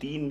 3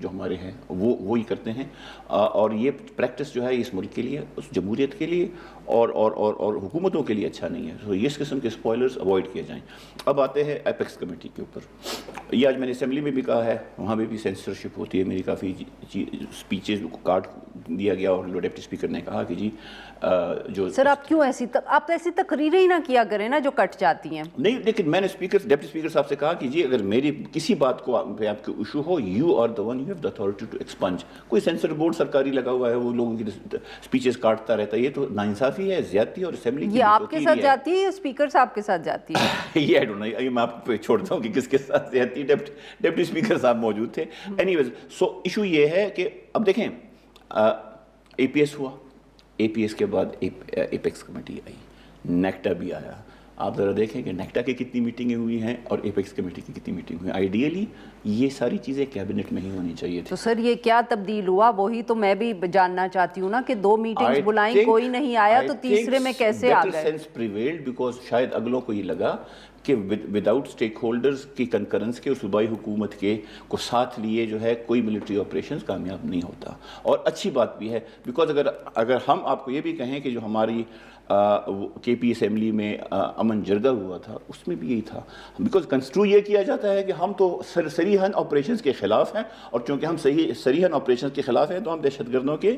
جو ہمارے ہیں وہی کرتے ہیں، اور یہ پریکٹس جو ہے اس ملک کے لیے، اس جمہوریت کے لیے اور حکومتوں کے لیے اچھا نہیں ہے. تو اس قسم کے اسپوائلرز اوائڈ کیے جائیں. اب آتے ہیں ایپیکس کمیٹی کے اوپر. یہ آج میں نے اسمبلی میں بھی کہا ہے، وہاں بھی سینسرشپ ہوتی ہے. میری کافی اسپیچز کو کاٹ دیا گیا اور ڈپٹی اسپیکر نے کہا کہ جی جو سر آپ کیوں آپ ایسی تقریریں ہی نہ کیا کریں نا جو کٹ جاتی ہیں. نہیں، لیکن میں نے ڈپٹی اسپیکر صاحب سے کہا کہ جی اگر میری کسی بات کو پہ آپ کے ایشو ہو، you are the one, you have the authority to expunge. کوئی سینسر بورڈ سرکاری لگا ہوا ہے، وہ لوگوں کی اسپیچز کاٹتا رہتا ہے. یہ تو ناانصافی ہے، زیادتی، اور اسمبلی کی یہ آپ کے ساتھ جاتی ہے یا اسپیکر صاحب کے ساتھ جاتی ہے؟ یہ میں آپ کو چھوڑتا ہوں کہ کس کے ساتھ زیادتی. ڈپٹی اسپیکر صاحب موجود تھے. اینی ویز، سو ایشو یہ ہے کہ اب دیکھیں اے پی ایس ہوا، اے پی ایس کے بعد ایپیکس کمیٹی آئی، نیکٹا بھی آیا. آپ ذرا دیکھیں کہ نیکٹا کی کتنی میٹنگیں ہوئی ہیں اور ایپیکس کمیٹی کی کتنی میٹنگ ہوئی ہیں. آئیڈیلی یہ ساری چیزیں کیبنٹ میں ہی ہونی چاہیے تھی. تو سر یہ کیا تبدیل ہوا؟ وہی تو میں بھی جاننا چاہتی ہوں نا کہ 2 میٹنگز بلائیں، کوئی نہیں آیا، تو تیسرے میں کیسے آ گئے؟ سینس پریویلڈ بیکاز شاید اگلوں کو یہ لگا کہ وداؤٹ اسٹیک ہولڈرز کی کنکرنس کے اور صوبائی حکومت کے کو ساتھ لیے جو ہے کوئی ملٹری آپریشنز کامیاب نہیں ہوتا. اور اچھی بات بھی ہے بیکاز اگر ہم آپ کو یہ بھی کہیں کہ جو ہماری کے پی اسمبلی میں امن جرگہ ہوا تھا، اس میں بھی یہی تھا. بیکاز کنسٹرو یہ کیا جاتا ہے کہ ہم تو صریحاً آپریشنز کے خلاف ہیں، اور چونکہ ہم صریحاً آپریشنز کے خلاف ہیں تو ہم دہشت گردوں کے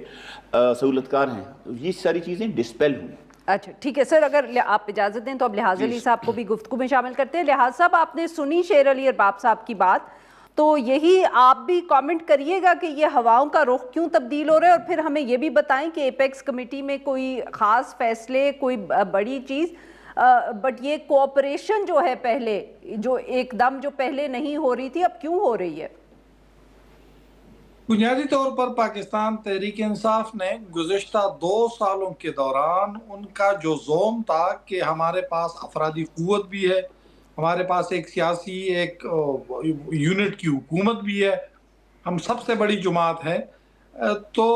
سہولت کار ہیں. یہ ساری چیزیں ڈسپیل ہوئیں. اچھا ٹھیک ہے سر، اگر آپ اجازت دیں تو اب لحاظ علی صاحب کو بھی گفتگو میں شامل کرتے ہیں. لحاظ صاحب، آپ نے سنی شیر علی ارباب صاحب کی بات، تو یہی آپ بھی کامنٹ کریے گا کہ یہ ہواؤں کا رخ کیوں تبدیل ہو رہا ہے، اور پھر ہمیں یہ بھی بتائیں کہ ایپیکس کمیٹی میں کوئی خاص فیصلے، کوئی بڑی چیز، بٹ یہ کوآپریشن جو ہے پہلے، جو ایک دم جو پہلے نہیں ہو رہی تھی، اب کیوں ہو رہی ہے؟ بنیادی طور پر پاکستان تحریک انصاف نے گزشتہ 2 سالوں کے دوران ان کا جو زوم تھا کہ ہمارے پاس افرادی قوت بھی ہے، ہمارے پاس ایک سیاسی ایک یونٹ کی حکومت بھی ہے، ہم سب سے بڑی جماعت ہے، تو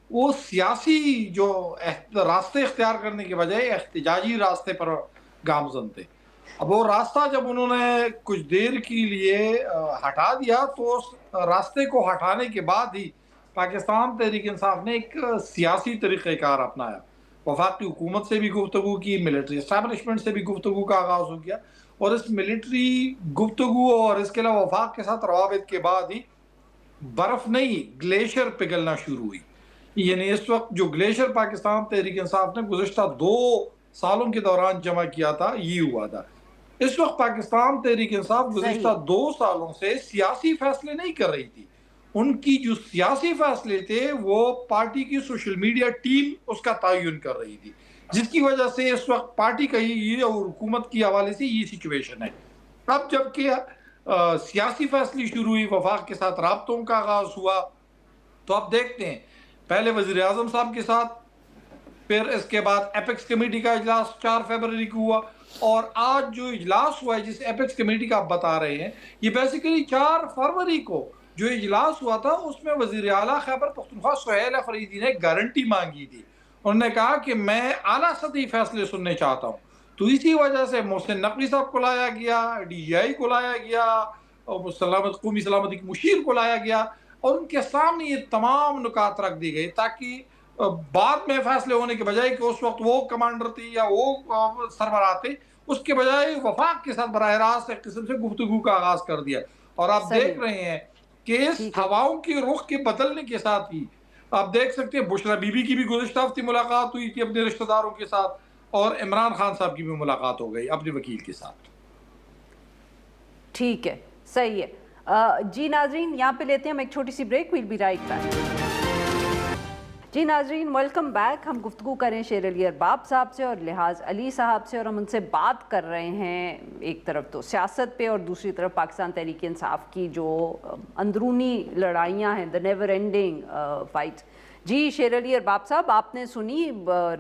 وہ سیاسی جو راستے اختیار کرنے کے بجائے احتجاجی راستے پر گامزن تھے. اب وہ راستہ جب انہوں نے کچھ دیر کے لیے ہٹا دیا تو اس راستے کو ہٹانے کے بعد ہی پاکستان تحریک انصاف نے ایک سیاسی طریقہ کار اپنایا. وفاقی حکومت سے بھی گفتگو کی، ملٹری اسٹیبلشمنٹ سے بھی گفتگو کا آغاز ہو گیا، اور اس ملٹری گفتگو اور اس کے علاوہ وفاق کے ساتھ روابط کے بعد ہی برف نہیں گلیشیئر پگھلنا شروع ہوئی. یعنی اس وقت جو گلیشیئر پاکستان تحریک انصاف نے گزشتہ 2 سالوں کے دوران جمع کیا تھا، یہ ہوا تھا. اس وقت پاکستان تحریک انصاف گزشتہ 2 سالوں سے سیاسی فیصلے نہیں کر رہی تھی. ان کی جو سیاسی فیصلے تھے وہ پارٹی کی سوشل میڈیا ٹیم اس کا تعین کر رہی تھی، جس کی وجہ سے اس وقت پارٹی کا یہ اور حکومت کی حوالے سے یہ سچویشن ہے. اب جب کہ سیاسی فیصلے شروع ہوئی، وفاق کے ساتھ رابطوں کا آغاز ہوا، تو اب دیکھتے ہیں پہلے وزیر اعظم صاحب کے ساتھ، پھر اس کے بعد ایپیکس کمیٹی کا اجلاس 4 فروری کو ہوا، اور آج جو اجلاس ہوا ہے جس ایپیکس کمیٹی کا آپ بتا رہے ہیں، یہ بیسیکلی 4 فروری کو جو اجلاس ہوا تھا اس میں وزیر اعلیٰ خیبر پختونخوا سہیل افریدی نے گارنٹی مانگی تھی. انہوں نے کہا کہ میں اعلیٰ سطحی فیصلے سننے چاہتا ہوں. تو اسی وجہ سے محسن نقوی صاحب کو لایا گیا، ڈی جی آئی کو لایا گیا، اور قومی سلامتی کے مشیر کو لایا گیا، اور ان کے سامنے یہ تمام نکات رکھ دی گئی تاکہ بعد میں فیصلے ہونے کے بجائے کہ اس وقت وہ کمانڈر تھے یا وہ سربراہ تھے، اس کے بجائے وفاق کے ساتھ براہ راست ایک قسم سے گفتگو کا آغاز کر دیا. اور آپ دیکھ رہے ہیں کہ اس ہواؤں کے رخ کے بدلنے کے ساتھ ہی آپ دیکھ سکتے ہیں بشرا بی بی کی بھی گزشتہ ہفتے ملاقات ہوئی تھی اپنے رشتہ داروں کے ساتھ، اور عمران خان صاحب کی بھی ملاقات ہو گئی اپنے وکیل کے ساتھ. ٹھیک ہے، صحیح ہے. جی ناظرین، یہاں پہ لیتے ہیں ہم ایک چھوٹی سی break. We'll be right back. جی ناظرین، ویلکم بیک. ہم گفتگو کریں شیر علی ارباب صاحب سے اور لحاظ علی صاحب سے، اور ہم ان سے بات کر رہے ہیں ایک طرف تو سیاست پہ اور دوسری طرف پاکستان تحریک انصاف کی جو اندرونی لڑائیاں ہیں، دا نیور اینڈنگ فائٹ. جی شیر علی ارباب صاحب، آپ نے سنی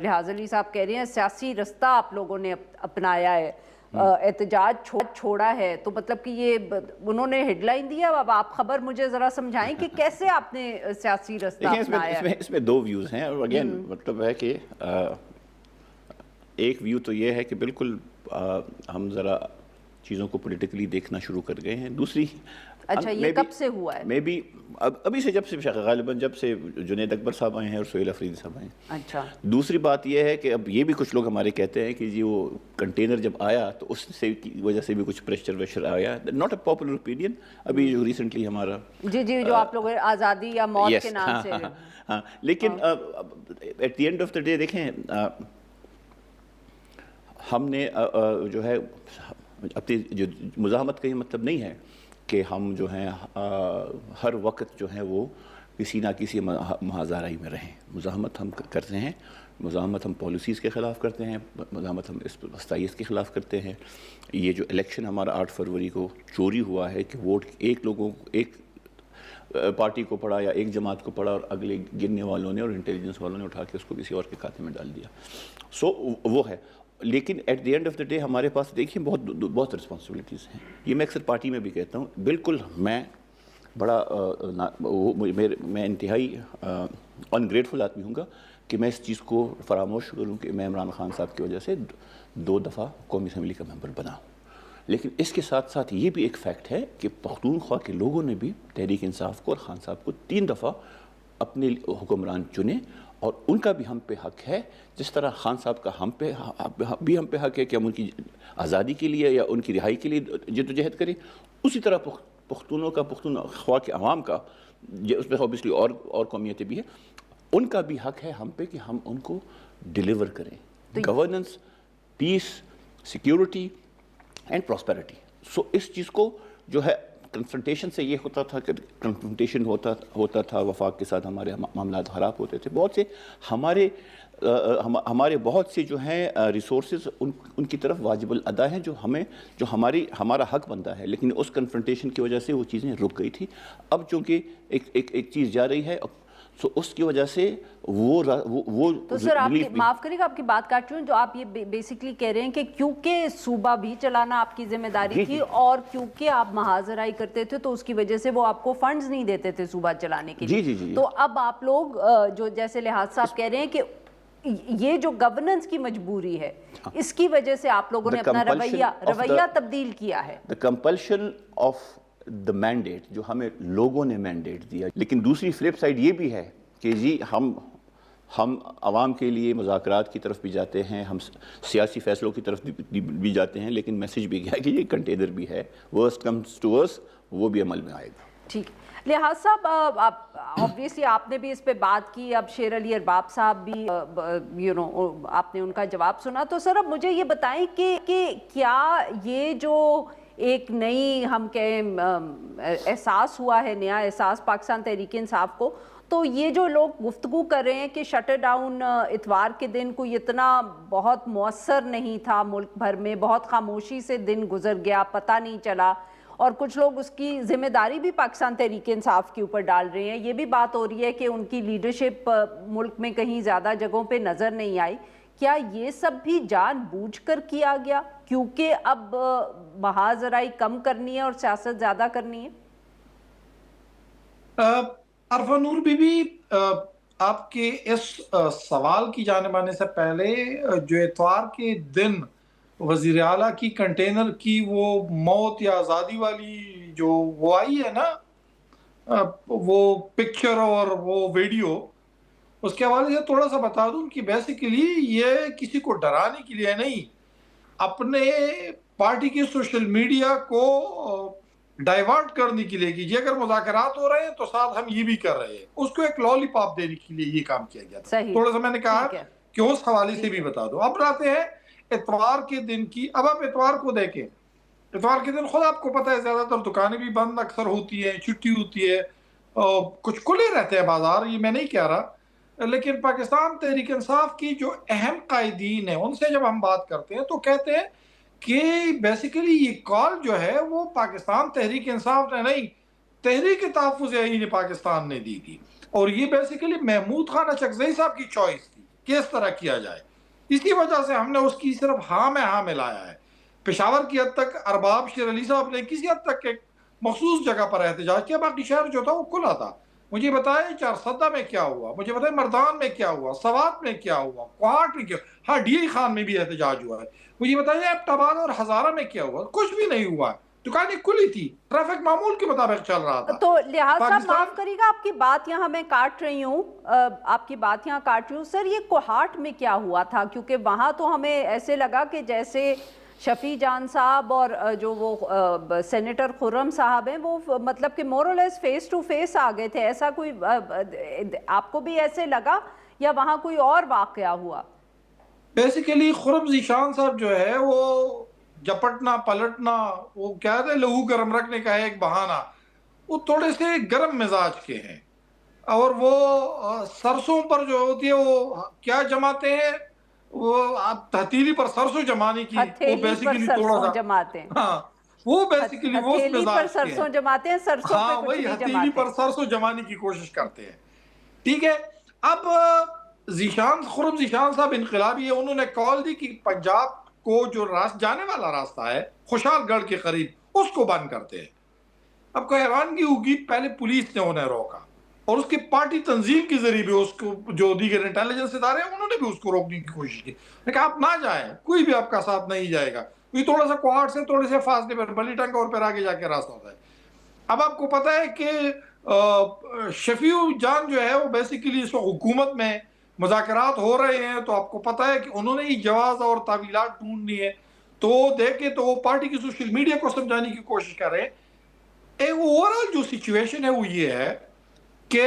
لحاظ علی صاحب کہہ رہے ہیں سیاسی رستہ آپ لوگوں نے اپنایا ہے، احتجاج چھوڑا ہے، تو مطلب کہ یہ انہوں نے ہیڈ لائن دیا. اب آپ خبر مجھے ذرا سمجھائیں کہ کیسے آپ نے سیاسی رستہ اپنایا ہے. اس میں 2 ویوز ہیں، اور اگین مطلب ہے کہ ایک ویو تو یہ ہے کہ بالکل ہم ذرا چیزوں کو پولیٹیکلی دیکھنا شروع کر گئے ہیں. دوسری اچھا یہ کب سے ہوا ہے؟ میں بھی ابھی سے جب سے غالباً جب سے جنید اکبر صاحب آئے ہیں اور سہیل افریدی صاحب آئے ہیں. اچھا دوسری بات یہ ہے کہ اب یہ بھی کچھ لوگ ہمارے کہتے ہیں کہ جی وہ کنٹینر جب آیا تو اس سے کی وجہ سے بھی کچھ پریشر ویشر آیا. Not a popular opinion. ابھی جو ریسنٹلی ہمارا جی جو آپ لوگ آزادی یا موت کے نام سے ہاں لیکن at the end of the day دیکھیں ہم نے جو ہے اپنی جو مزاحمت کا یہ مطلب نہیں ہے کہ ہم جو ہیں ہر وقت جو ہیں وہ کسی نہ کسی محاذرائی میں رہیں. مزاحمت ہم کرتے ہیں, مزاحمت ہم پالیسیز کے خلاف کرتے ہیں, مزاحمت ہم اس وسائل کے خلاف کرتے ہیں. یہ جو الیکشن ہمارا 8 فروری کو چوری ہوا ہے کہ ووٹ ایک لوگوں ایک پارٹی کو پڑا یا ایک جماعت کو پڑا اور اگلے گننے والوں نے اور انٹیلیجنس والوں نے اٹھا کے اس کو کسی اور کے کھاتے میں ڈال دیا. سو وہ ہے. لیکن at the end of the day ہمارے پاس دیکھیے بہت رسپانسبلٹیز ہیں. یہ میں اکثر پارٹی میں بھی کہتا ہوں. بالکل میں بڑا میں انتہائی انگریٹفل آدمی ہوں گا کہ میں اس چیز کو فراموش کروں کہ میں عمران خان صاحب کی وجہ سے 2 دفعہ قومی اسمبلی کا ممبر بنا ہوں. لیکن اس کے ساتھ ساتھ یہ بھی ایک فیکٹ ہے کہ پختونخوا کے لوگوں نے بھی تحریک انصاف کو اور خان صاحب کو 3 دفعہ اپنے حکمران چنے اور ان کا بھی ہم پہ حق ہے. جس طرح خان صاحب کا ہم پہ حق ہے کہ ہم ان کی آزادی کے لیے یا ان کی رہائی کے لیے جدوجہد کریں, اسی طرح پختونوں کا پختونخوا کے عوام کا اس پہ اوبیسلی اور قومیتیں بھی ہیں, ان کا بھی حق ہے ہم پہ کہ ہم ان کو ڈیلیور کریں governance, peace, security and prosperity. So اس چیز کو جو ہے کنفرنٹیشن سے یہ ہوتا تھا کہ کنفرنٹیشن ہوتا تھا وفاق کے ساتھ, ہمارے معاملات خراب ہوتے تھے. بہت سے ہمارے بہت سے جو ہیں ریسورسز ان کی طرف واجب الادا ہیں جو ہمارا حق بنتا ہے. لیکن اس کنفرنٹیشن کی وجہ سے وہ چیزیں رک گئی تھی. اب چونکہ ایک چیز جا رہی ہے سو اس کی وجہ سے وہ تو سر آپ معاف کریے گا آپ کی بات کاٹ رہی ہوں. جو آپ یہ بیسکلی کہہ رہے ہیں کہ کیونکہ صوبہ بھی چلانا آپ کی ذمہ داری تھی اور کیونکہ آپ محاذرائی کرتے تھے تو اس کی وجہ سے وہ آپ کو فنڈز نہیں دیتے تھے صوبہ چلانے کے لیے. تو اب آپ لوگ جو جیسے لحاظ صاحب کہہ رہے ہیں کہ یہ جو گورننس کی مجبوری ہے اس کی وجہ سے آپ لوگوں نے اپنا رویہ تبدیل کیا ہے. the compulsion of the mandate جو ہمیں لوگوں نے مینڈیٹ دیا. لیکن دوسری فلپ سائڈ یہ بھی ہے کہ جی ہم عوام کے لیے مذاکرات کی طرف بھی جاتے ہیں, ہم سیاسی فیصلوں کی طرف بھی جاتے ہیں, لیکن میسج بھی ہے کہ یہ کنٹینر بھی ہے, ورسٹ کمز ٹو ورسٹ وہ بھی عمل میں آئے گا. ٹھیک. لحاظ صاحب obviously آپ نے بھی اس پہ بات کی, اب شیر علی ارباب صاحب بھی آپ نے ان کا جواب سنا. تو سر اب مجھے یہ بتائیں کہ کیا یہ جو ایک نئی ہم کہیں احساس ہوا ہے, نیا احساس پاکستان تحریک انصاف کو, تو یہ جو لوگ گفتگو کر رہے ہیں کہ شٹر ڈاؤن اتوار کے دن کوئی اتنا بہت مؤثر نہیں تھا ملک بھر میں, بہت خاموشی سے دن گزر گیا, پتہ نہیں چلا, اور کچھ لوگ اس کی ذمہ داری بھی پاکستان تحریک انصاف کے اوپر ڈال رہے ہیں. یہ بھی بات ہو رہی ہے کہ ان کی لیڈرشپ ملک میں کہیں زیادہ جگہوں پہ نظر نہیں آئی. کیا یہ سب بھی جان بوجھ کر کیا گیا کیونکہ اب محاذرائی کم کرنی ہے اور سیاست زیادہ کرنی ہے؟ عرفہ نور بی بی, آپ کے اس سوال کی جانب آنے سے پہلے جو اتوار کے دن وزیر اعلیٰ کی کنٹینر کی وہ موت یا آزادی والی جو وہ آئی ہے نا وہ پکچر اور وہ ویڈیو, اس کے حوالے سے تھوڑا سا بتا دوں کہ بیسیکلی یہ کسی کو ڈرانے کے لیے نہیں, اپنے پارٹی کی سوشل میڈیا کو ڈائیورٹ کرنے کے لیے کہ جی اگر مذاکرات ہو رہے ہیں تو ساتھ ہم یہ بھی کر رہے ہیں, اس کو ایک لالی پاپ دینے کے لیے یہ کام کیا گیا تھا. تھوڑا سا میں نے کہا کہ اس حوالے سے بھی بتا دو. اب آتے ہیں اتوار کے دن کی. اب آپ اتوار کو دیکھیں, اتوار کے دن خود آپ کو پتہ ہے زیادہ تر دکانیں بھی بند اکثر ہوتی ہیں, چھٹی ہوتی ہے, کچھ کھلے رہتے ہیں بازار, یہ میں نہیں کہہ رہا, لیکن پاکستان تحریک انصاف کی جو اہم قائدین ہیں ان سے جب ہم بات کرتے ہیں تو کہتے ہیں کہ بیسیکلی یہ کال جو ہے وہ پاکستان تحریک انصاف نے نہیں, تحریک تحفظ آئین پاکستان نے دی تھی, اور یہ بیسیکلی محمود خان اچکزئی صاحب کی چوائس تھی کہ اس طرح کیا جائے. اسی وجہ سے ہم نے اس کی صرف ہاں میں ہاں ملایا ہے. پشاور کی حد تک ارباب شیر علی صاحب نے کسی حد تک ایک مخصوص جگہ پر احتجاج کیا, باقی شہر جو تھا وہ کھلا تھا. مجھے بتائیں چارسدہ میں کیا ہوا، مجھے بتائیں مردان میں کیا ہوا، سوات میں کیا ہوا، کوہاٹ میں کیا ہوا، ہاں ڈی ای خان میں بھی احتجاج ہوا ہے، مجھے بتائیے ایبٹ آباد اور ہزارہ میں کیا ہوا، کچھ بھی نہیں ہوا، دکانیں کھلی تھی، ٹریفک معمول کے مطابق چل رہا تھا۔ تو لحاظ صاحب پاکستان معاف کریے گا، آپ کی بات یہاں میں کاٹ رہی ہوں، آپ کی بات یہاں کاٹ رہی ہوں سر، یہ کوہاٹ میں کیا ہوا تھا؟ کیونکہ وہاں تو ہمیں ایسے لگا کہ جیسے شفیع جان صاحب اور جو وہ سینیٹر خرم صاحب ہیں وہ مطلب کہ مور اور لیس فیس ٹو فیس آ گئے تھے، ایسا کوئی آپ کو بھی ایسے لگا یا وہاں کوئی اور واقعہ ہوا؟ بیسیکلی خرم ذیشان صاحب جو ہے وہ جپٹنا پلٹنا، وہ کیا ہے لہو گرم رکھنے کا ہے ایک بہانہ، وہ تھوڑے سے گرم مزاج کے ہیں، اور وہ سرسوں پر جو ہوتی ہے وہ کیا جماتے ہیں، وہ ہتھیلی پر سرسوں جمانے کی، وہ ہتھیلی پر بیسیکلی تھوڑا سرسوں سا، جماتے ہیں، ہاں وہ بیسیکلی وہ اس ہتھیلی پر مزاج کے ہیں، سرسوں جماتے ہیں، سرسوں پہ ہاں کچھ وہی نہیں ہتھیلی جماتے۔ پر سرسوں جمانے کی کوشش کرتے ہیں، ٹھیک ہے۔ اب خرم ذیشان صاحب انقلابی ہے، انہوں نے کال دی کہ پنجاب کو جو جانے والا راستہ ہے خوشحال گڑھ کے قریب اس کو بند کرتے ہیں۔ اب کوئی حیرانگی ہوگی، پہلے پولیس نے انہیں روکا اور اس کی پارٹی تنظیم کے ذریعے بھی اس کو، جو دیگر انٹیلیجنس ادارے ہیں انہوں نے بھی اس کو روکنے کی کوشش کی، لیکن آپ نہ جائیں، کوئی بھی آپ کا ساتھ نہیں جائے گا، کیونکہ تھوڑا سا کوہاٹ سے تھوڑے سے فاصلے پر بلی ٹنگ اور پھر آگے جا کے راستہ ہوتا ہے۔ اب آپ کو پتہ ہے کہ شفیع جان جو ہے وہ بیسیکلی اس وقت حکومت میں مذاکرات ہو رہے ہیں، تو آپ کو پتہ ہے کہ انہوں نے ہی جواز اور تعویلات ڈھونڈنی ہے، تو دیکھیں تو وہ پارٹی کی سوشل میڈیا کو سمجھانے کی کوشش کر رہے ہیں۔ ایک اوورال جو سچویشن ہے وہ یہ ہے کہ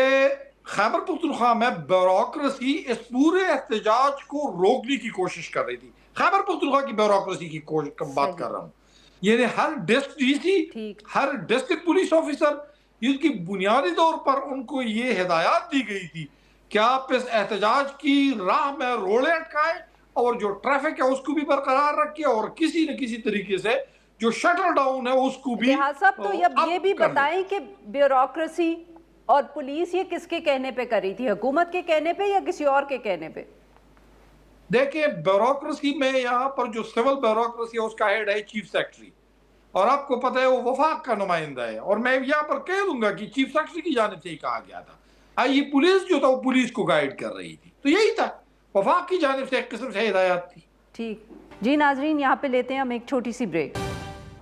خیبر پختونخوا میں بیوروکریسی اس پورے احتجاج کو روکنے کی کوشش کر رہی تھی، خیبر پختونخوا کی بیوروکریسی کی بات کر رہا ہوں، یعنی ہر ڈسٹرکٹ ڈی سی، ہر ڈسٹرکٹ پولیس آفیسر، اس کی بنیادی طور پر ان کو یہ ہدایات دی گئی تھی کہ آپ اس احتجاج کی راہ میں روڑے اٹکائیں اور جو ٹریفک ہے اس کو بھی برقرار رکھیں اور کسی نہ کسی طریقے سے جو شٹل ڈاؤن ہے اس کو بھی لحاظ صاحب تو یہ بھی بتائیں کہ بیوروکریسی اور پولیس یہ کس کے کہنے پہ کری تھی، حکومت کے کہنے پہ یا کسی اور کے کہنے پہ؟ دیکھیں بیوروکریسی میں یہاں پر جو سول بیوروکریسی ہے اس کا ہیڈ ہے چیف سیکرٹری، اور آپ کو پتہ ہے وہ وفاق کا نمائندہ ہے، اور میں یہاں پر کہہ دوں گا کہ چیف سیکرٹری کی جانب سے ہی کہا گیا تھا، یہ پولیس جو تھا وہ پولیس کو گائیڈ کر رہی تھی، تو یہی تھا، وفاق کی جانب سے ایک قسم سے ہدایات تھی۔ ٹھیک جی ناظرین، یہاں پہ لیتے ہیں ہم ایک چھوٹی سی بریک۔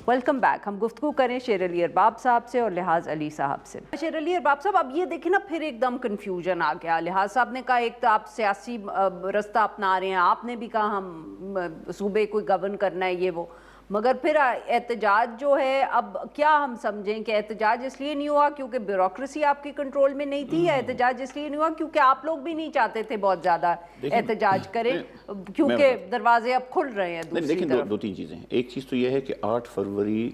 Welcome back. ہم گفتگو کریں شیر علی ارباب صاحب سے اور لحاظ علی صاحب سے۔ شیر علی ارباب صاحب، اب یہ دیکھیں نا پھر ایک دم کنفیوژن آ گیا، لحاظ صاحب نے کہا ایک تو آپ سیاسی رستہ اپنا رہے ہیں، آپ نے بھی کہا ہم صوبے کو گورن کرنا ہے یہ وہ، مگر پھر احتجاج جو ہے اب کیا ہم سمجھیں کہ احتجاج اس لیے نہیں ہوا کیونکہ بیوروکریسی آپ کے کنٹرول میں نہیں تھی، یا احتجاج اس لیے نہیں ہوا کیونکہ آپ لوگ بھی نہیں چاہتے تھے بہت زیادہ احتجاج کریں کیونکہ دروازے اب کھل رہے ہیں دوسری لیکن طرف؟ دو تین چیزیں ہیں۔ ایک چیز تو یہ ہے کہ 8 فروری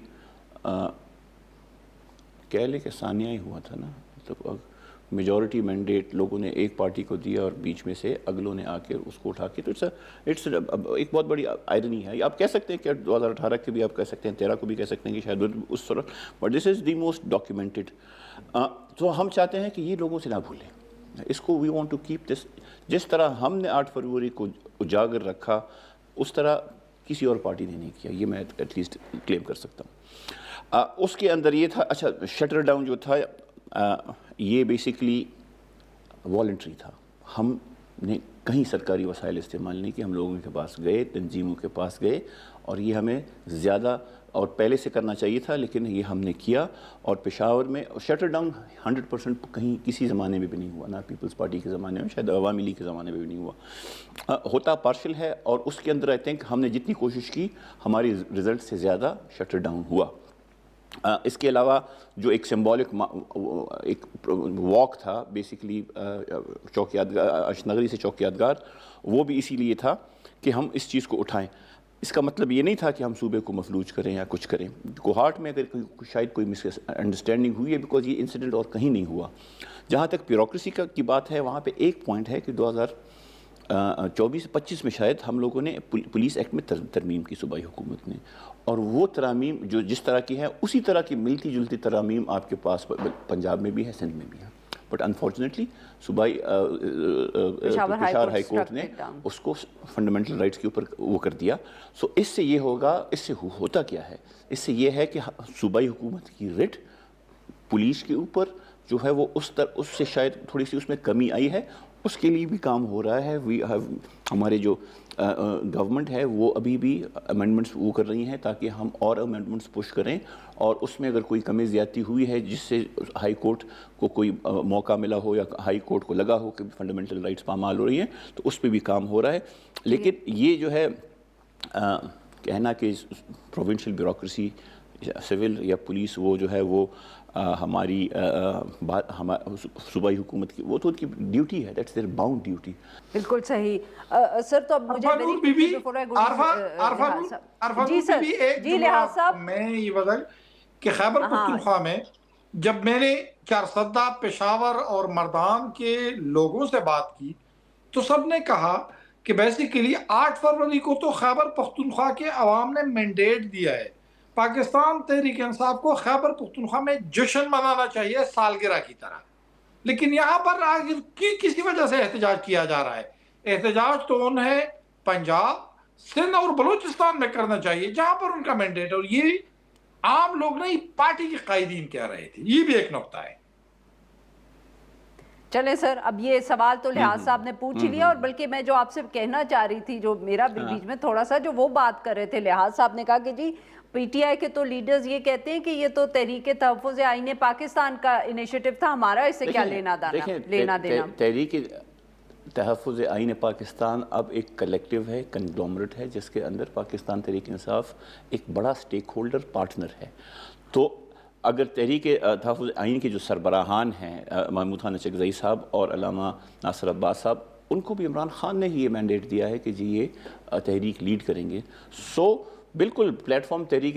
کہہ لے کہ ثانیہ ہی ہوا تھا نا، مطلب میجورٹی مینڈیٹ لوگوں نے ایک پارٹی کو دیا اور بیچ میں سے اگلوں نے آ کے اس کو اٹھا کے، تو اٹس ایک بہت بڑی آئرنی ہے۔ آپ کہہ سکتے ہیں کہ 2018 کے بھی آپ کہہ سکتے ہیں، 13 کو بھی کہہ سکتے ہیں کہ شاید اس طرح، but this is the most documented. تو ہم چاہتے ہیں کہ یہ لوگوں سے نہ بھولیں اس کو، we want to keep this, جس طرح ہم نے 8 فروری کو اجاگر رکھا اس طرح کسی اور پارٹی نے نہیں کیا، یہ میں ایٹ لیسٹ کلیم کر سکتا ہوں۔ اس کے اندر یہ تھا، اچھا شٹر ڈاؤن جو تھا یہ بیسکلی والنٹری تھا، ہم نے کہیں سرکاری وسائل استعمال نہیں کیے، ہم لوگوں کے پاس گئے، تنظیموں کے پاس گئے، اور یہ ہمیں زیادہ اور پہلے سے کرنا چاہیے تھا لیکن یہ ہم نے کیا۔ اور پشاور میں شٹر ڈاؤن 100% کہیں کسی زمانے میں بھی نہیں ہوا، نہ پیپلز پارٹی کے زمانے میں، شاید عوامی لیگ کے زمانے میں بھی نہیں ہوا، ہوتا پارشل ہے، اور اس کے اندر آئی تھنک ہم نے جتنی کوشش کی ہماری رزلٹ سے زیادہ شٹر ڈاؤن ہوا۔ اس کے علاوہ جو ایک سمبولک ایک واک تھا بیسیکلی چوک یادگار، اشنگری سے چوک یادگار، وہ بھی اسی لیے تھا کہ ہم اس چیز کو اٹھائیں۔ اس کا مطلب یہ نہیں تھا کہ ہم صوبے کو مفلوج کریں یا کچھ کریں۔ کوہاٹ میں اگر شاید کوئی مس انڈرسٹینڈنگ ہوئی ہے بیکاز یہ انسیڈنٹ اور کہیں نہیں ہوا۔ جہاں تک بیوروکریسی کی بات ہے، وہاں پہ ایک پوائنٹ ہے کہ 2024-25 میں شاید ہم لوگوں نے پولیس ایکٹ میں ترمیم کی صوبائی حکومت نے، اور وہ ترامیم جو جس طرح کی ہے اسی طرح کی ملتی جلتی ترامیم آپ کے پاس پنجاب میں بھی ہے، سندھ میں بھی ہے، بٹ انفارچونیٹلی صوبائی پشاور ہائی کورٹ نے اس کو فنڈامنٹل رائٹس کے اوپر وہ کر دیا۔ سو اس سے یہ ہوگا، اس سے ہوتا کیا ہے، اس سے یہ ہے کہ صوبائی حکومت کی رٹ پولیس کے اوپر جو ہے وہ اس سے شاید تھوڑی سی اس میں کمی آئی ہے، اس کے لیے بھی کام ہو رہا ہے. ہمارے جو گورنمنٹ ہے وہ ابھی بھی امینڈمنٹس وہ کر رہی ہیں تاکہ ہم اور امینڈمنٹس پش کریں، اور اس میں اگر کوئی کمی زیادتی ہوئی ہے جس سے ہائی کورٹ کو کوئی موقع ملا ہو یا ہائی کورٹ کو لگا ہو کہ فنڈامنٹل رائٹس پامال ہو رہی ہیں، تو اس پہ بھی کام ہو رہا ہے. لیکن یہ جو ہے کہنا کہ پروونشل بیوروکریسی، سول یا پولیس وہ جو ہے وہ ہماری صوبائی حکومت کی وہ تو ان کی ڈیوٹی ہے، دیٹس دیئر باؤنڈ ڈیوٹی. بالکل صحیح. سر تو اب مجھے جی سر جی لحاظ صاحب میں یہ بتا کہ خیبر پختونخوا میں جب میں نے چارسدہ، پشاور اور مردان کے لوگوں سے بات کی تو سب نے کہا کہ بیسیکلی 8 فروری کو تو خیبر پختونخوا کے عوام نے مینڈیٹ دیا ہے، پاکستان تحریک انصاف کو خیبر پختونخوا میں جشن منانا چاہیے سالگرہ کی طرح، لیکن یہاں پر کسی وجہ سے احتجاج کیا جا رہا ہے. احتجاج تو انہیں پنجاب، سندھ اور بلوچستان میں کرنا چاہیے جہاں پر ان کا مینڈیٹ، اور یہ عام لوگ نہیں پارٹی کے قائدین کہہ رہے تھے. یہ بھی ایک نقطہ ہے. چلیں سر، اب یہ سوال تو لحاظ صاحب نے پوچھ لیا، اور بلکہ میں جو آپ سے کہنا چاہ رہی تھی، جو میرا بیچ میں تھوڑا سا جو وہ بات کر رہے تھے، لحاظ صاحب نے کہا کہ جی پی ٹی آئی کے تو لیڈرز یہ کہتے ہیں کہ یہ تو تحریک تحفظ آئین پاکستان کا انیشیٹو تھا، ہمارا اس سے کیا لینا دینا. تحریک تحفظ آئین پاکستان اب ایک کلیکٹیو ہے، کنگلومریٹ ہے، جس کے اندر پاکستان تحریک انصاف ایک بڑا سٹیک ہولڈر پارٹنر ہے. تو اگر تحریک تحفظ آئین کے جو سربراہان ہیں محمود خان اچکزئی صاحب اور علامہ ناصر عباس صاحب، ان کو بھی عمران خان نے ہی یہ مینڈیٹ دیا ہے کہ جی یہ تحریک لیڈ کریں گے. سو بالکل پلیٹ فارم تحریک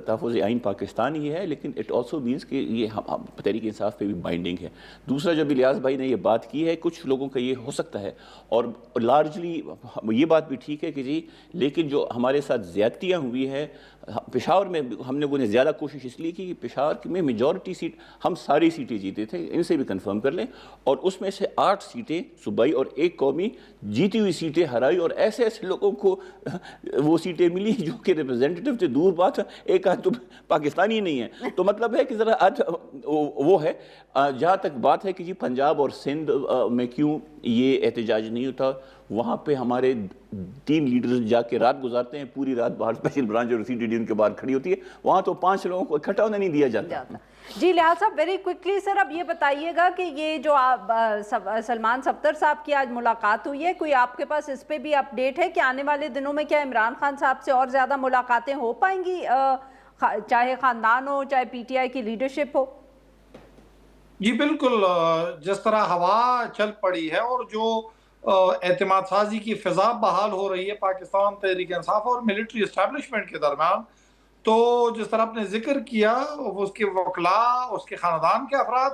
تحفظ آئین پاکستان ہی ہے، لیکن اٹ آلسو مینس کہ یہ تحریک انصاف پہ بھی بائنڈنگ ہے. دوسرا جو بھی الیاس بھائی نے یہ بات کی ہے، کچھ لوگوں کا یہ ہو سکتا ہے، اور لارجلی یہ بات بھی ٹھیک ہے کہ جی لیکن جو ہمارے ساتھ زیادتیاں ہوئی ہیں پشاور میں، ہم لوگوں نے زیادہ کوشش اس لیے کی کہ پشاور میں میجورٹی سیٹ ہم ساری سیٹیں جیتے تھے، ان سے بھی کنفرم کر لیں، اور اس میں سے 8 سیٹیں صوبائی اور 1 قومی جیتی ہوئی سیٹیں ہرائی، اور ایسے لوگوں کو وہ سیٹیں ملی جو کہ ریپرزینٹیٹیو تھے. دور بات، ایک آدھ تو پاکستانی نہیں ہے. تو مطلب ہے کہ ذرا آج وہ ہے. جہاں تک بات ہے کہ جی پنجاب اور سندھ میں کیوں یہ احتجاج نہیں ہوتا، وہاں پہ ہمارے 3 لیڈرز جا کے رات گزارتے ہیں، پوری رات باہر اسپیشل برانچ اور سی ٹی ڈی ان کے باہر کھڑی ہوتی ہے، وہاں تو 5 لوگوں کو اکٹھا ہونے نہیں دیا جاتا. جی لحاظ صاحب ویری کوئکلی سر اب یہ بتائیے گا کہ یہ جو سلمان صفدر صاحب کی آج ملاقات ہوئی ہے، کوئی آپ کے پاس اس پہ بھی اپڈیٹ ہے کہ آنے والے دنوں میں کیا عمران خان صاحب سے اور زیادہ ملاقاتیں ہو پائیں گی، چاہے خاندان ہو چاہے پی ٹی آئی کی لیڈرشپ ہو؟ جی بالکل، جس طرح ہوا چل پڑی ہے اور جو اعتماد سازی کی فضا بحال ہو رہی ہے پاکستان تحریک انصاف اور ملٹری اسٹیبلشمنٹ کے درمیان، تو جس طرح آپ نے ذکر کیا اس کے وکلاء، اس کے خاندان کے افراد،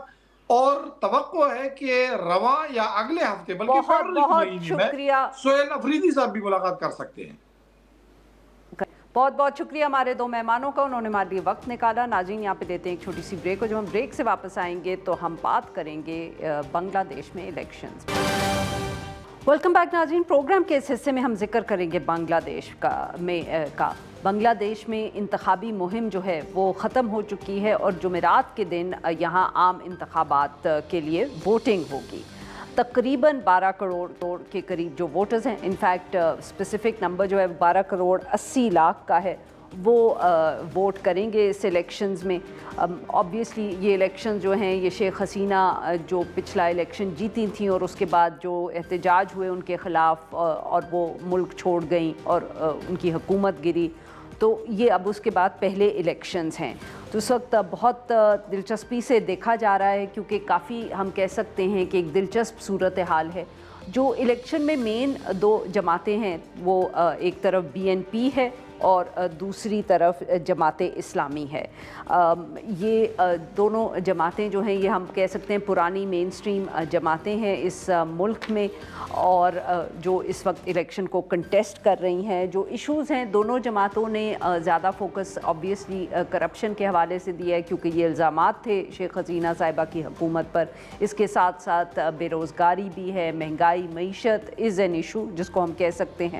اور توقع ہے کہ رواں یا اگلے ہفتے بلکہ فروری کے مہینے میں سہیل افریدی صاحب بھی ملاقات کر سکتے ہیں. بہت بہت شکریہ ہمارے 2 مہمانوں کا، انہوں نے ہمارے لیے وقت نکالا. ناظرین یہاں پہ دیتے ہیں ایک چھوٹی سی بریک، اور جب ہم بریک سے واپس آئیں گے تو ہم بات کریں گے بنگلہ دیش میں الیکشنز. ویلکم بیک ناظرین، پروگرام کے اس حصے میں ہم ذکر کریں گے بنگلہ دیش کا. بنگلہ دیش میں انتخابی مہم جو ہے وہ ختم ہو چکی ہے، اور جمعرات کے دن یہاں عام انتخابات کے لیے ووٹنگ ہوگی. تقریباً 12 کروڑ کے قریب جو ووٹرز ہیں، انفیکٹ اسپیسیفک نمبر جو ہے 12 کروڑ 80 لاکھ کا ہے، وہ ووٹ کریں گے اس الیکشنز میں. آبویسلی یہ الیکشن جو ہیں یہ شیخ حسینہ جو پچھلا الیکشن جیتی تھیں اور اس کے بعد جو احتجاج ہوئے ان کے خلاف اور وہ ملک چھوڑ گئیں اور ان کی حکومت گری، تو یہ اب اس کے بعد پہلے الیکشنز ہیں. تو اس وقت بہت دلچسپی سے دیکھا جا رہا ہے، کیونکہ کافی ہم کہہ سکتے ہیں کہ ایک دلچسپ صورتحال ہے. جو الیکشن میں مین 2 جماعتیں ہیں، وہ ایک طرف BNP ہے اور دوسری طرف جماعت اسلامی ہے. یہ دونوں جماعتیں جو ہیں یہ ہم کہہ سکتے ہیں پرانی مین سٹریم جماعتیں ہیں اس ملک میں، اور جو اس وقت الیکشن کو کنٹیسٹ کر رہی ہیں. جو ایشوز ہیں دونوں جماعتوں نے زیادہ فوکس آبویسلی کرپشن کے حوالے سے دیا ہے، کیونکہ یہ الزامات تھے شیخ حسینہ صاحبہ کی حکومت پر. اس کے ساتھ ساتھ بے روزگاری بھی ہے، مہنگائی، معیشت از این ایشو جس کو ہم کہہ سکتے ہیں.